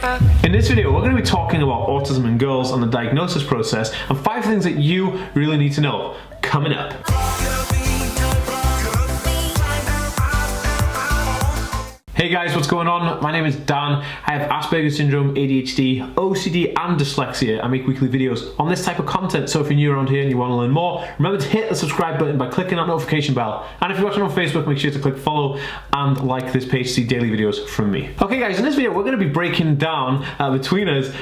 In this video, we're going to be talking about autism in girls and the diagnosis process and 5 things that you really need to know coming up. Hey guys, what's going on? My name is Dan. I have Asperger's syndrome, ADHD, OCD and dyslexia. I make weekly videos on this type of content, so if you're new around here and you want to learn more, remember to hit the subscribe button by clicking that notification bell. And if you're watching on Facebook, make sure to click follow and like this page to see daily videos from me. Okay guys, in this video we're going to be breaking down between us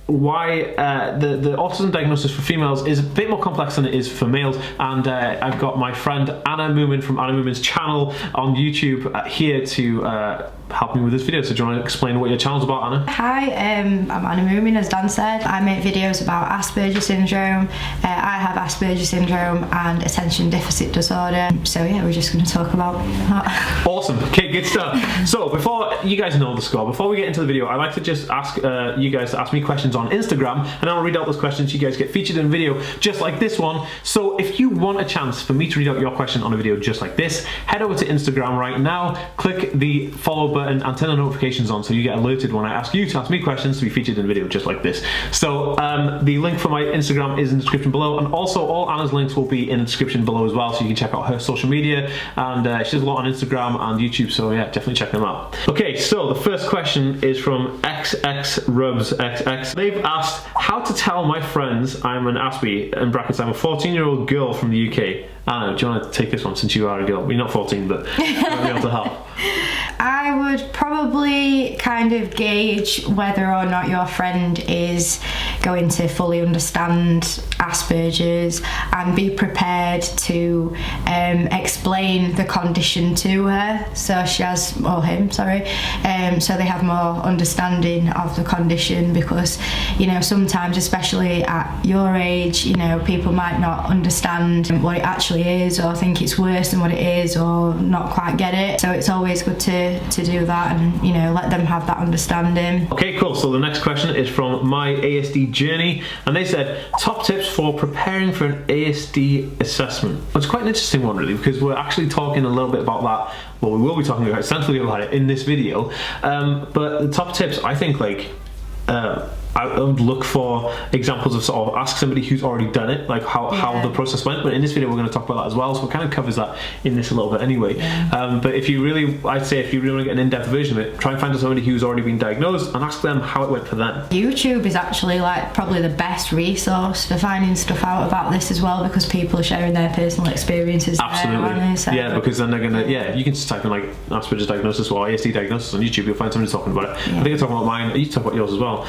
why the autism diagnosis for females is a bit more complex than it is for males. And I've got my friend Anna Moomin from Anna Moomin's channel on YouTube here to help me with this video. So do you want to explain what your channel's about, Anna? Hi, I'm Anna Moomin, as Dan said. I make videos about Asperger's syndrome. I have Asperger's syndrome and attention deficit disorder. So yeah, we're just going to talk about that. Awesome. Okay, good stuff. So before you guys know the score, before we get into the video, I'd like to just ask you guys to ask me questions on Instagram, and I'll read out those questions. You guys get featured in a video just like this one. So if you want a chance for me to read out your question on a video just like this, head over to Instagram right now, click the follow button and turn the notifications on so you get alerted when I ask you to ask me questions to be featured in a video just like this. So the link for my Instagram is in the description below, and also all Anna's links will be in the description below as well, so you can check out her social media, and she does a lot on Instagram and YouTube, so yeah, definitely check them out. Okay, so the first question is from XXRubsXX. They've asked how to tell my friends I'm an Aspie, in brackets I'm a 14-year-old girl from the UK. Anna, do you want to take this one since you are a girl? Well, you're not 14, but you might be able to help. I would probably kind of gauge whether or not your friend is going to fully understand Asperger's and be prepared to explain the condition to her, so she has, or him, sorry, so they have more understanding of the condition, because, you know, sometimes, especially at your age, you know, people might not understand what it actually is, or think it's worse than what it is, or not quite get it. So it's always good to do that and, you know, let them have that understanding. Okay, cool. So the next question is from My ASD Journey, and they said top tips for preparing for an ASD assessment. It's quite an interesting one, really, because we're actually talking a little bit about that. Well, we will be talking about extensively about it in this video, but the top tips, I think, like I would look for examples of sort of ask somebody who's already done it, like how the process went. But in this video we're going to talk about that as well, so it kind of covers that in this a little bit anyway. But if you really, I'd say if you really want to get an in-depth version of it, try and find somebody who's already been diagnosed and ask them how it went for them. YouTube is actually like probably the best resource for finding stuff out about this as well, because people are sharing their personal experiences. Absolutely. There, so. Yeah, because then they're gonna, yeah, you can just type in like Asperger's diagnosis or ASD diagnosis on YouTube, you'll find somebody talking about it. I think I'm talking about mine, you talk about yours as well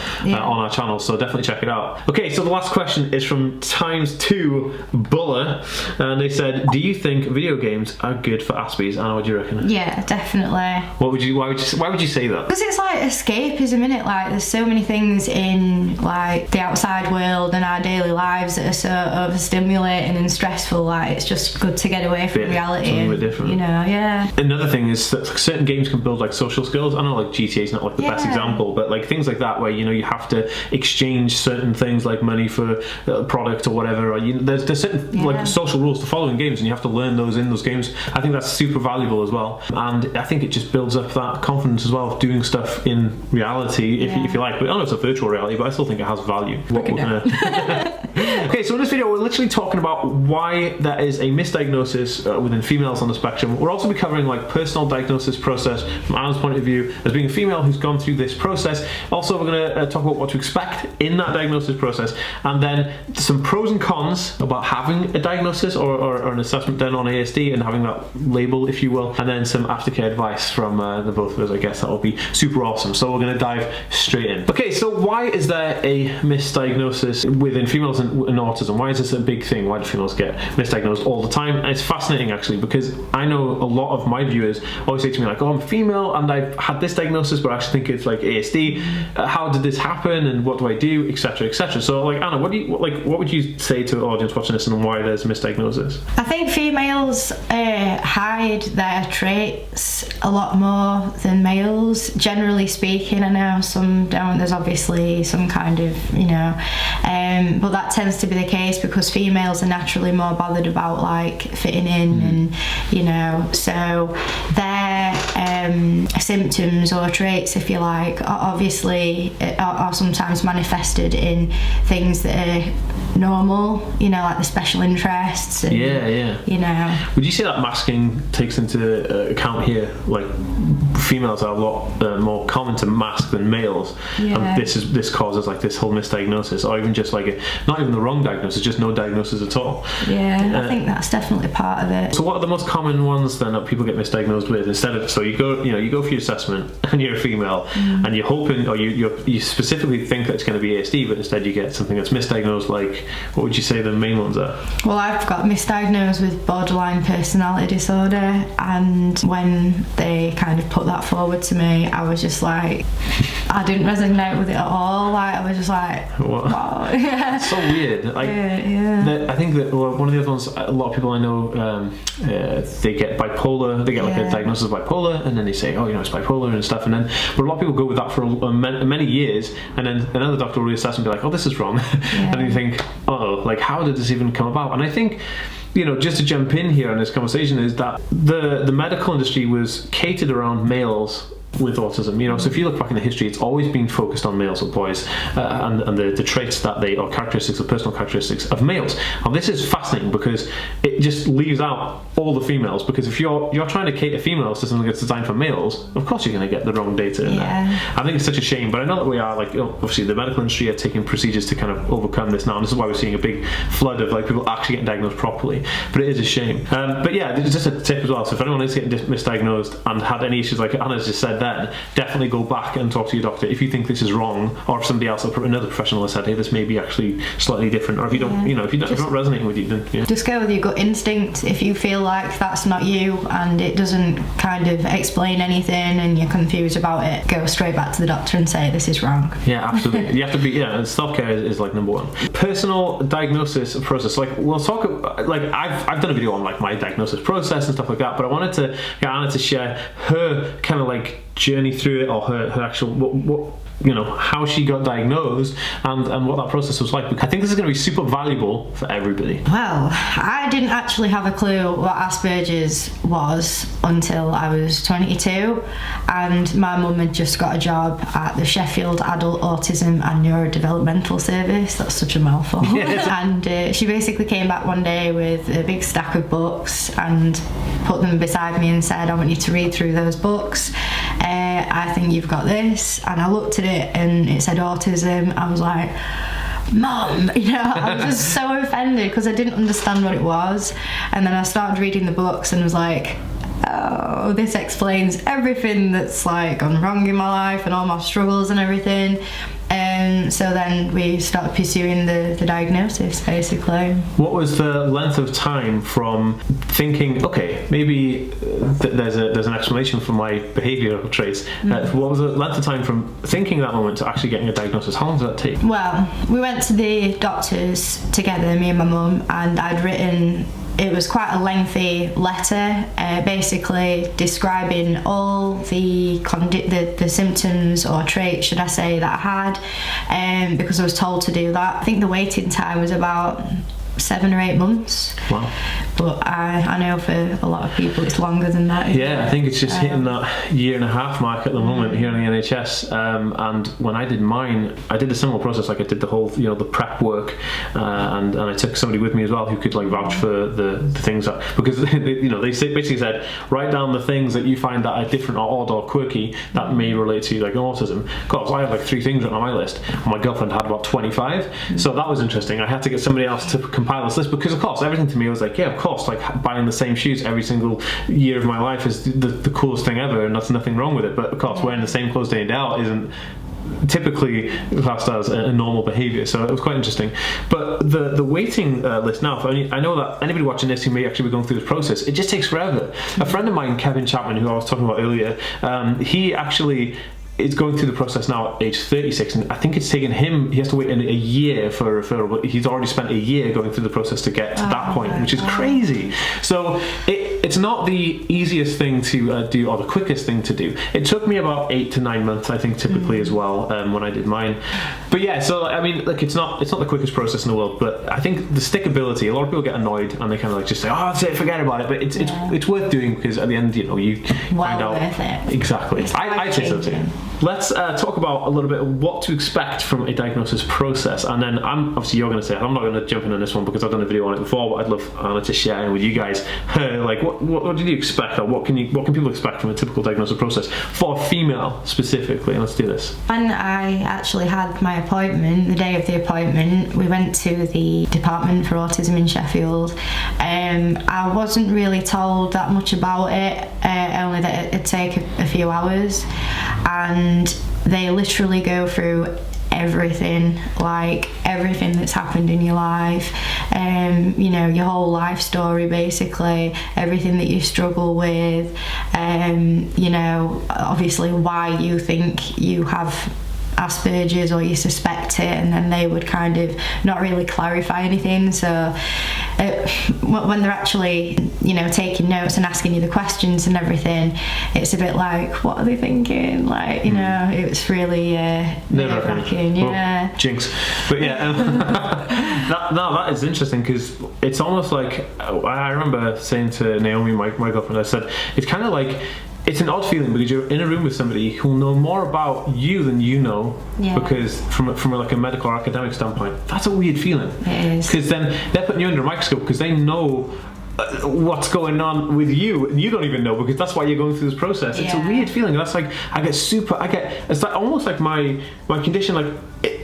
on our channel, so definitely check it out. Okay, so the last question is from ×2 Buller, and they said, do you think video games are good for Aspies? Anna, what do you reckon? Yeah, definitely. Why would you say that? Because it's like escapism, innit? Like, there's so many things in like the outside world and our daily lives that are so overstimulating and stressful. Like, it's just good to get away from reality. Something a bit different. You know, yeah. Another thing is that certain games can build like social skills. I know like GTA is not like the best example, but like things like that where, you know, you have to exchange certain things like money for a product or whatever, or there's certain like social rules to follow in games, and you have to learn those in those games. I think that's super valuable as well, and I think it just builds up that confidence as well of doing stuff in reality, if you like. But I know it's a virtual reality, but I still think it has value. Okay, so in this video we're literally talking about why there is a misdiagnosis within females on the spectrum. We're also be covering like personal diagnosis process from Anna's point of view as being a female who's gone through this process. Also, we're going to talk about what to expect in that diagnosis process, and then some pros and cons about having a diagnosis or an assessment done on ASD and having that label, if you will, and then some aftercare advice from the both of us. I guess that will be super awesome. So we're going to dive straight in. Okay, so why is there a misdiagnosis within females in autism? Why is this a big thing? Why do females get misdiagnosed all the time? And it's fascinating actually, because I know a lot of my viewers always say to me like, oh, I'm female and I've had this diagnosis, but I actually think it's like ASD. How did this happen and what do I do, etc, etc. So like, Anna, what would you say to the audience watching this and why there's misdiagnosis? I think females hide their traits a lot more than males, generally speaking. I know some don't, there's obviously some kind of, you know, but that tends to be the case because females are naturally more bothered about like fitting in, and you know, so their symptoms or traits, if you like, are obviously are sometimes manifested in things that are normal, you know, like the special interests and, you know. Would you say that masking takes into account here, like females are a lot more common to mask than males, and this causes like this whole misdiagnosis, or even just like not even the wrong diagnosis, just no diagnosis at all? I think that's definitely part of it. So what are the most common ones then that people get misdiagnosed with? Instead of, so you go for your assessment and you're a female, and you're hoping, or you specifically think that it's going to be ASD, but instead you get something that's misdiagnosed. Like, what would you say the main ones are? Well, I've got misdiagnosed with borderline personality disorder, and when they kind of put that forward to me, I was just like, I didn't resonate with it at all. Like, I was just like, what? Wow. It's so weird. Like, I think that one of the other ones, a lot of people I know, they get bipolar. They get like a diagnosis of bipolar, and then they say, oh, you know, it's bipolar and stuff. And then, but a lot of people go with that for many years, and then another doctor will reassess and be like, oh, this is wrong. And you think, oh, like, how did this even come about? And I think, you know, just to jump in here on this conversation, is that the medical industry was catered around males with autism, you know. So if you look back in the history, it's always been focused on males or boys, and the traits that they, or characteristics, or personal characteristics of males. And this is fascinating because it just leaves out all the females, because if you're trying to cater females to something that's designed for males, of course you're going to get the wrong data in there. I think it's such a shame, but I know that we are, like, obviously the medical industry are taking procedures to kind of overcome this now, and this is why we're seeing a big flood of like people actually getting diagnosed properly. But it is a shame. But yeah, it's just a tip as well. So if anyone is getting misdiagnosed and had any issues like Anna's just said, then definitely go back and talk to your doctor if you think this is wrong, or if somebody else, another professional, has said, hey, this may be actually slightly different, or if you don't, you know, if you're not resonating with you, then just go with your gut instinct. If you feel like that's not you and it doesn't kind of explain anything and you're confused about it, go straight back to the doctor and say this is wrong. Yeah, absolutely. You have to be, and self-care is like number one. Personal diagnosis process. Like, we'll talk, like, I've done a video on like my diagnosis process and stuff like that, but I wanted to get Anna to share her kind of like journey through it, or her actual what you know, how she got diagnosed and what that process was like, because I think this is going to be super valuable for everybody. Well, I didn't actually have a clue what Asperger's was until I was 22, and my mum had just got a job at the Sheffield Adult Autism and Neurodevelopmental Service. That's such a mouthful. And she basically came back one day with a big stack of books and put them beside me and said, I want you to read through those books. I think you've got this. And I looked at it and it said autism. I was like, Mum, you know, I was just so offended because I didn't understand what it was. And then I started reading the books and was like, oh, this explains everything that's like gone wrong in my life and all my struggles and everything. And so then we started pursuing the diagnosis, basically. What was the length of time from thinking, okay, maybe there's an explanation for my behavioural traits? What was the length of time from thinking that moment to actually getting a diagnosis? How long did that take? Well, we went to the doctors together, me and my mum, and I'd written, it was quite a lengthy letter, basically describing all the symptoms or traits, should I say, that I had, because I was told to do that. I think the waiting time was about 7 or 8 months. Wow. But I know for a lot of people it's longer than that. Yeah, I think it's just hitting that 1.5 year mark at the moment here in the NHS. And when I did mine, I did a similar process. Like, I did the whole, you know, the prep work, and I took somebody with me as well who could like vouch for the things that, because you know, they basically said, write down the things that you find that are different or odd or quirky that may relate to like autism. God, I had like 3 things written on my list, and my girlfriend had about 25. So that was interesting. I had to get somebody else to compile this list, because of course everything to me was like, yeah, of course, like buying the same shoes every single year of my life is the coolest thing ever, and that's nothing wrong with it. But of course, wearing the same clothes day in day out isn't typically classed as a normal behaviour. So it was quite interesting. But the waiting list now, I know that anybody watching this who may actually be going through this process, it just takes forever. A friend of mine, Kevin Chapman, who I was talking about earlier, he actually is going through the process now at age 36, and I think it's taken him, he has to wait a year for a referral, but he's already spent a year going through the process to get to that point, which is crazy. So it's not the easiest thing to do or the quickest thing to do. It took me about 8 to 9 months, I think, typically as well, when I did mine. But yeah, so I mean, like, it's not the quickest process in the world, but I think the stickability, a lot of people get annoyed and they kind of like just say, oh, that's it, forget about it. But it's worth doing, because at the end, you know, you find out. Worth it. Exactly. I'd say so too. Let's talk about a little bit of what to expect from a diagnosis process, and then obviously you're going to say, I'm not going to jump in on this one because I've done a video on it before, but I'd love Anna to share with you guys like what did you expect, or what can people expect from a typical diagnosis process for a female specifically. And let's do this. When I actually had my appointment, the day of the appointment, we went to the Department for Autism in Sheffield. I wasn't really told that much about it, only that it'd take a few hours, and they literally go through everything that's happened in your life, you know, your whole life story, basically everything that you struggle with, you know, obviously why you think you have Asperger's or you suspect it, and then they would kind of not really clarify anything. So when they're actually, you know, taking notes and asking you the questions and everything, it's a bit like, what are they thinking? Like, you know, it was really nerve-wracking. Yeah. Well, jinx. But yeah, that is interesting, because it's almost like, I remember saying to Naomi, my girlfriend, I said, it's kind of like, it's an odd feeling because you're in a room with somebody who will know more about you than you know, because from like a medical or academic standpoint, that's a weird feeling. It is. Because then they're putting you under a microscope because they know what's going on with you, and you don't even know, because that's why you're going through this process. It's a weird feeling. That's like, it's like almost like my condition, like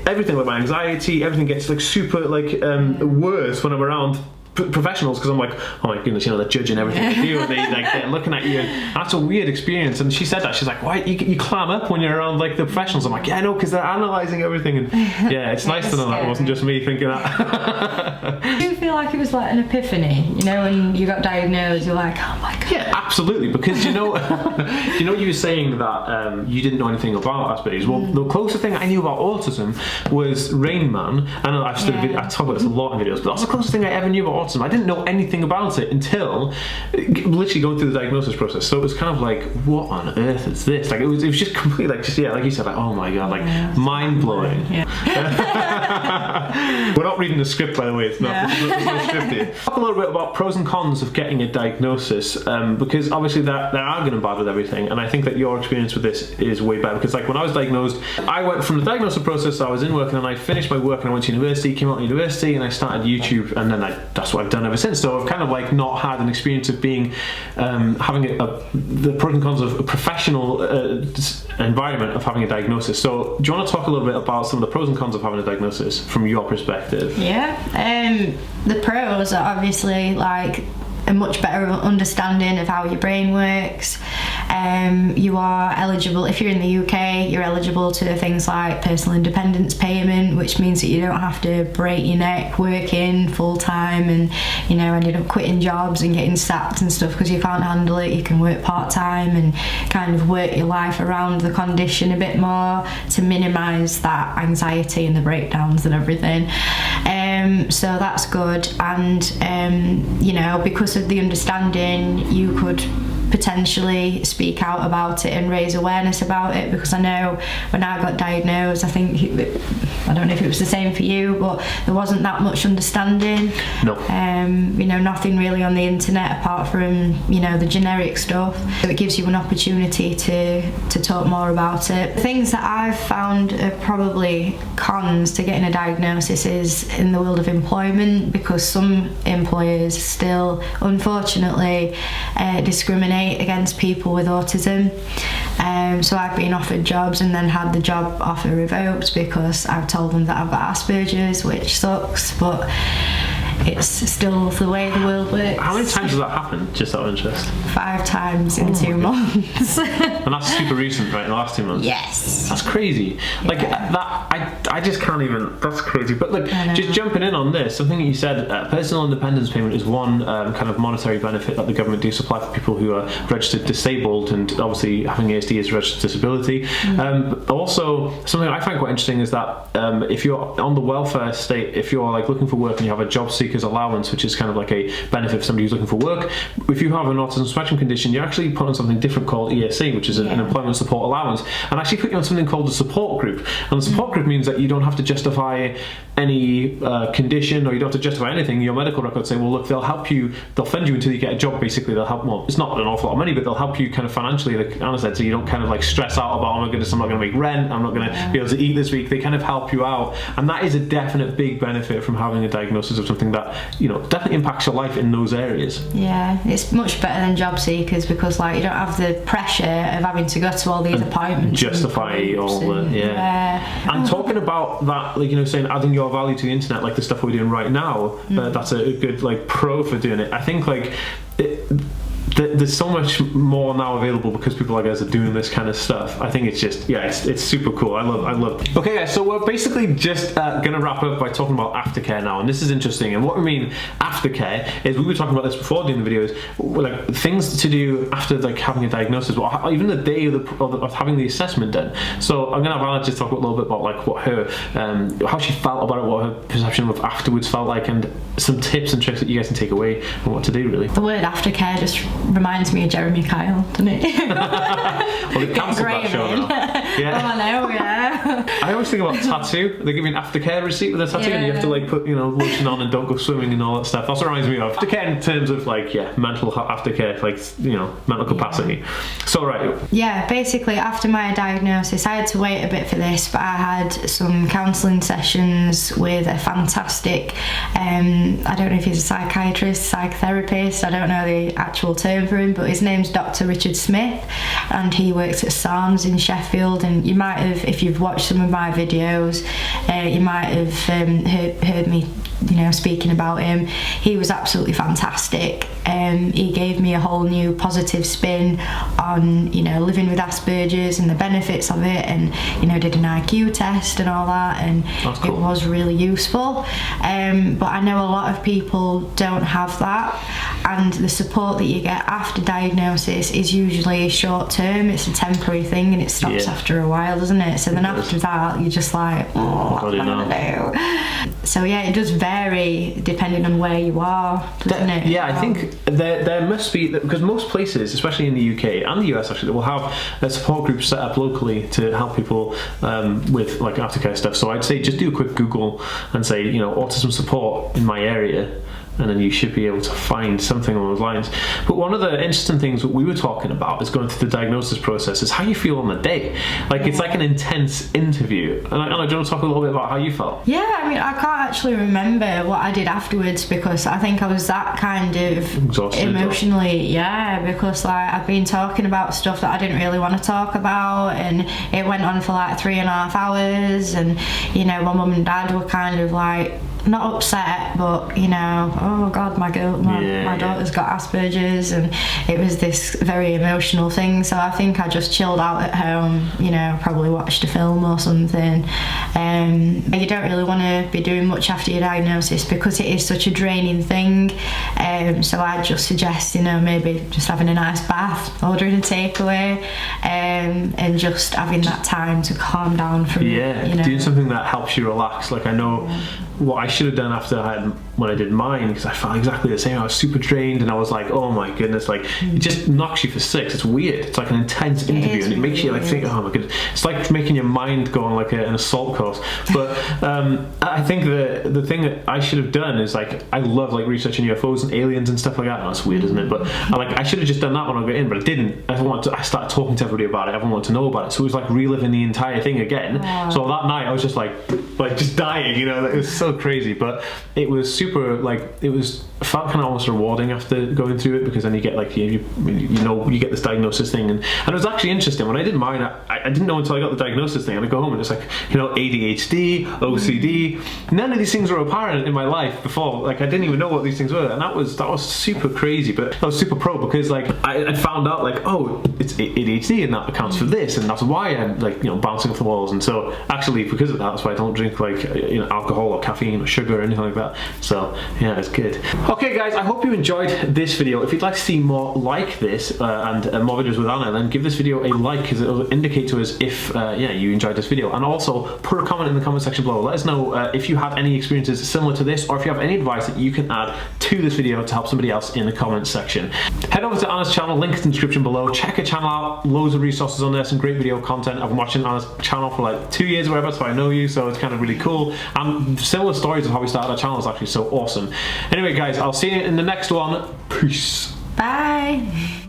everything, like my anxiety, everything gets like super like worse when I'm around professionals, because I'm like, oh my goodness, you know, they're judging everything you do, and they're looking at you, and that's a weird experience. And she said that, she's like, why you clam up when you're around like the professionals? I'm like, yeah, I know, because they're analysing everything, and yeah, it's nice to know that it wasn't just me thinking that. Do you feel like it was like an epiphany, you know, when you got diagnosed, you're like, oh my god? Yeah, absolutely, because you know you were saying that you didn't know anything about Asperger's. Well, the closest thing I knew about autism was Rain Man, and I talk about this a lot in videos, but that's the closest thing I ever knew about autism. I didn't know anything about it until literally going through the diagnosis process. So it was kind of like, what on earth is this? Like it was just completely like, just like you said, like, oh my god, like mind blowing. Yeah. We're not reading the script, by the way. It's not. There's no script here. Talk a little bit about pros and cons of getting a diagnosis, because obviously there are good and bad with everything, and I think that your experience with this is way better. Because like when I was diagnosed, I went from the diagnosis process, I was in work, and then I finished my work and I went to university, came out of university, and I started YouTube, and then that's what I've done ever since. So I've kind of like not had an experience of being having the pros and cons of a professional environment of having a diagnosis. So do you want to talk a little bit about some of the pros and cons of having a diagnosis from your perspective? Yeah, the pros are obviously like a much better understanding of how your brain works. You are eligible, if you're in the UK, you're eligible to things like personal independence payment, which means that you don't have to break your neck working full time and, you know, ended up quitting jobs and getting sacked and stuff because you can't handle it. You can work part time and kind of work your life around the condition a bit more to minimise that anxiety and the breakdowns and everything. So that's good, and you know, because of the understanding, you could potentially speak out about it and raise awareness about it, because I know when I got diagnosed, I don't know if it was the same for you, but there wasn't that much understanding. No. You know, nothing really on the internet apart from, you know, the generic stuff. So it gives you an opportunity to talk more about it. The things that I've found are probably cons to getting a diagnosis is in the world of employment, because some employers still, unfortunately, discriminate against people with autism. So I've been offered jobs and then had the job offer revoked because I've told them that I've got Asperger's, which sucks, but it's still the way the world works. How many times has that happened, just out of interest? 5 times in 2 months. And that's super recent, right? In the last 2 months? Yes. That's crazy. Like that, I just can't even, that's crazy. But look, just jumping in on this, something that you said, personal independence payment is one kind of monetary benefit that the government do supply for people who are registered disabled, and obviously having ASD is a registered disability. But also, something I find quite interesting is that if you're on the welfare state, if you're like looking for work and you have a job seeker seekers allowance, which is kind of like a benefit for somebody who's looking for work. If you have an autism spectrum condition, you're actually put on something different called ESA, which is an employment support allowance, and actually put you on something called the support group. And the support group means that you don't have to justify any condition, or you don't have to justify anything. Your medical records say, well, look, they'll help you, they'll fund you until you get a job, basically. They'll help, well, it's not an awful lot of money, but they'll help you kind of financially, like Anna said, so you don't kind of like stress out about, oh my goodness, I'm not going to make rent, I'm not going to be able to eat this week. They kind of help you out, and that is a definite big benefit from having a diagnosis of something that, you know, definitely impacts your life in those areas. Yeah, it's much better than job seekers, because like you don't have the pressure of having to go to all these appointments, justify all the and talking about that, like, you know, saying adding your value to the internet, like the stuff we're doing right now, that's a good like pro for doing it. I think like there's so much more now available because people like us are doing this kind of stuff. I think it's just, it's super cool. I love it. Okay guys, so we're basically just gonna wrap up by talking about aftercare now, and this is interesting. And what we mean aftercare is, we were talking about this before doing the videos, like things to do after like having a diagnosis, or even the day of having the assessment done. So I'm gonna have Anna just talk a little bit about like what her how she felt about it, what her perception of afterwards felt like, and some tips and tricks that you guys can take away and what to do really. The word aftercare just reminds me of Jeremy Kyle, doesn't it? Well, they cancelled that show now. Yeah. Oh, I know, yeah. I always think about tattoo. They give you an aftercare receipt with a tattoo, and you have to like put, you know, lotion on and don't go swimming and all that stuff. That's what reminds me of aftercare in terms of like, mental aftercare, like, you know, mental capacity. So right. Yeah, basically after my diagnosis, I had to wait a bit for this, but I had some counselling sessions with a fantastic, I don't know if he's a psychiatrist, psychotherapist, I don't know the actual term for him, but his name's Dr. Richard Smith, and he works at SARMS in Sheffield. And you might have, if you've watched some of my videos, you might have heard me, you know, speaking about him. He was absolutely fantastic. He gave me a whole new positive spin on, you know, living with Asperger's and the benefits of it, and, you know, did an IQ test and all that, and cool. It was really useful. But I know a lot of people don't have that, and the support that you get after diagnosis is usually short term. It's a temporary thing, and it stops after a while, doesn't it? So then after that, you're just like, what am I gonna do? So yeah, it does vary depending on where you are, doesn't it? Yeah, I think there must be, because most places, especially in the UK and the US actually, will have a support group set up locally to help people with like aftercare stuff. So I'd say just do a quick Google and say, you know, autism support in my area, and then you should be able to find something along those lines. But one of the interesting things that we were talking about is going through the diagnosis process is how you feel on the day. Like, it's like an intense interview. And Anna, do you want to talk a little bit about how you felt? Yeah, I mean, I can't actually remember what I did afterwards, because I think I was that kind of exhausted, emotionally, because like I've been talking about stuff that I didn't really want to talk about, and it went on for like 3.5 hours, and, you know, my mum and dad were kind of like, not upset, but, you know, oh god, my daughter's got Asperger's, and it was this very emotional thing. So I think I just chilled out at home, you know, probably watched a film or something. You don't really want to be doing much after your diagnosis because it is such a draining thing. So I'd just suggest, you know, maybe just having a nice bath, ordering a takeaway, and just having that time to calm down from you know, doing something that helps you relax. Like, I know what I should have done when I did mine, because I felt exactly the same. I was super drained, and I was like, oh my goodness, like it just knocks you for six. It's weird. It's like an intense interview, and it makes you like think, oh my goodness. It's like making your mind go on like an assault course. But I think the thing that I should have done is, like, I love like researching UFOs and aliens and stuff like that. Oh, that's weird, isn't it? But I should have just done that when I got in, but I didn't. I started talking to everybody about it. Everyone wanted to know about it, so it was like reliving the entire thing again. So that night I was just like just dying, you know. It was so crazy, but it was super, like, it felt kind of almost rewarding after going through it, because then you get like you get this diagnosis thing, and it was actually interesting. When I did mine, I didn't know until I got the diagnosis thing, and I go home and it's like, you know, ADHD, OCD, none of these things were apparent in my life before. Like, I didn't even know what these things were, and that was super crazy. But I was super pro, because like I found out like, oh, it's ADHD, and that accounts for this, and that's why I'm like, you know, bouncing off the walls. And so actually, because of that, that's why I don't drink like, you know, alcohol or caffeine or sugar or anything like that. So yeah, it's good. Okay guys, I hope you enjoyed this video. If you'd like to see more like this and more videos with Anna, then give this video a like, because it'll indicate to us if you enjoyed this video. And also put a comment in the comment section below. Let us know if you have any experiences similar to this, or if you have any advice that you can add to this video to help somebody else in the comment section. Head over to Anna's channel, link in the description below. Check her channel out, loads of resources on there, some great video content. I've been watching Anna's channel for like 2 years or whatever, so I know you, so it's kind of really cool. And similar stories of how we started our channel is actually so awesome. Anyway guys, I'll see you in the next one. Peace. Bye.